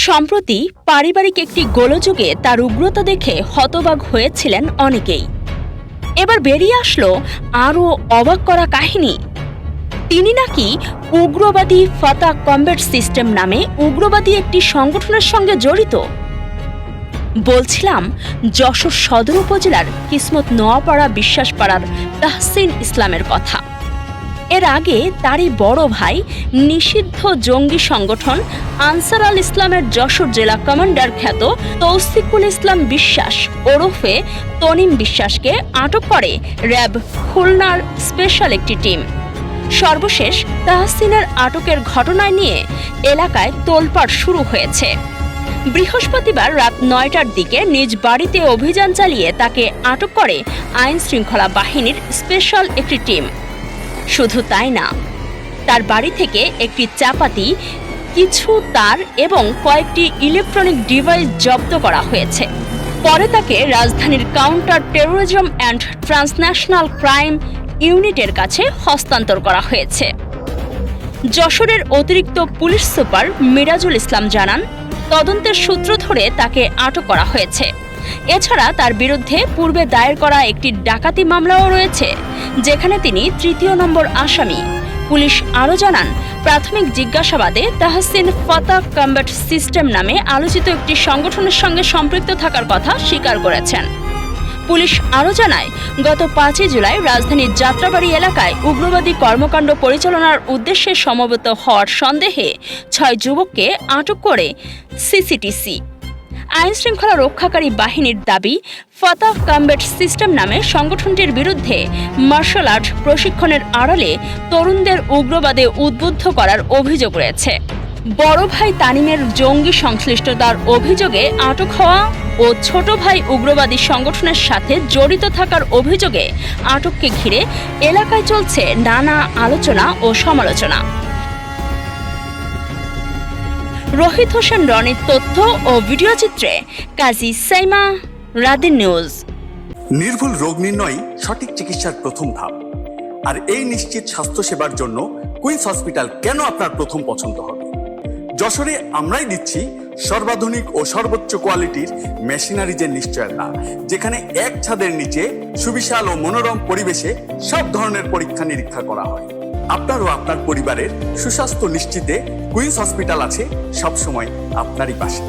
সম্প্রতি পারিবারিক একটি গোলযোগে তার উগ্রতা দেখে হতবাক হয়েছিলেন অনেকেই। এবার বেরিয়ে আসলো আরও অবাক করা কাহিনী। তিনি নাকি উগ্রবাদী ফাতাহ কমব্যাট সিস্টেম নামে উগ্রবাদী একটি সংগঠনের সঙ্গে জড়িত। বলছিলাম যশোর সদর উপজেলার কিসমত নোয়াপাড়া বিশ্বাসপাড়ার তাহসিন ইসলামের কথা। এর আগে তারই বড় ভাই নিষিদ্ধ জঙ্গি সংগঠন আনসার আল ইসলামের যশোর জেলা কমান্ডার খ্যাত তৌসিকুল ইসলাম বিশ্বাস ওরফে তনিম বিশ্বাসকে আটক করে র্যাব খুলনার স্পেশাল একটি টিম। সর্বশেষ তাহসিনের আটকের ঘটনায় নিয়ে এলাকায় তোলপাড় শুরু হয়েছে। বৃহস্পতিবার রাত ৯টার দিকে নিজ বাড়িতে অভিযান চালিয়ে তাকে আটক করে আইন শৃঙ্খলা বাহিনীর স্পেশাল একটি টিম। শুধু তাই না, তার বাড়ি থেকে একটি চাপাতি, কিছু তার এবং কয়েকটি ইলেকট্রনিক ডিভাইস জব্দ করা হয়েছে। পরে তাকে রাজধানীর counter terrorism and transnational crime ইউনিটের কাছে হস্তান্তর করা হয়েছে। যশোরের অতিরিক্ত পুলিশ সুপার মিরাজুল ইসলাম জানান, তদন্তের সূত্র ধরে তাকে আটক করা হয়েছে। এছাড়া তার বিরুদ্ধে পূর্বে দায়ের করা একটি ডাকাতি মামলাও রয়েছে, যেখানে তিনি ৩য় নম্বর আসামি। পুলিশ আরও জানান, প্রাথমিক জিজ্ঞাসাবাদে তাহসিন ফাতাহ কমব্যাট সিস্টেম নামে আলোচিত একটি সংগঠনের সঙ্গে সম্পৃক্ত থাকার কথা স্বীকার করেছেন। পুলিশ আরও জানায়, গত ৫ই জুলাই রাজধানীর যাত্রাবাড়ি এলাকায় উগ্রবাদী কর্মকাণ্ড পরিচালনার উদ্দেশ্যে সমবেত হওয়ার সন্দেহে ৬ যুবককে আটক করে সিসিটিসি। আইনশৃঙ্খলা রক্ষাকারী বাহিনীর দাবি, ফাতাহ কমব্যাট সিস্টেম নামে সংগঠনটির বিরুদ্ধে মার্শাল আর্ট প্রশিক্ষণের আড়ালে তরুণদের উগ্রবাদে উদ্বুদ্ধ করার অভিযোগ রয়েছে। বড় ভাই তানিমের জঙ্গি সংশ্লিষ্টতার অভিযোগে আটক হওয়া ও ছোট ভাই উগ্রবাদী সংগঠনের সাথে জড়িত থাকার অভিযোগে আটককে ঘিরে এলাকায় চলছে নানা আলোচনা ও সমালোচনা। রোহিত হোসেন রনির তথ্য ও ভিডিও চিত্রে কাজী সাইমা, রাদিন নিউজ। নির্ভুল রোগ নির্ণয় সঠিক চিকিৎসার প্রথম ধাপ, আর এই নিশ্চিত স্বাস্থ্যসেবার জন্য কুইন্স হসপিটাল কেন আপনার প্রথম পছন্দ হবে। যশোরে আমরাই দিচ্ছি সর্বাধুনিক ও সর্বোচ্চ কোয়ালিটির মেশিনারিজের নিশ্চয়তা, যেখানে এক ছাদের নিচে সুবিশাল ও মনোরম পরিবেশে সব ধরনের পরীক্ষা নিরীক্ষা করা হয়। আপনার ও আপনার পরিবারের সুস্বাস্থ্য নিশ্চিতে কুইন্স হসপিটাল আছে সবসময় আপনারই পাশে।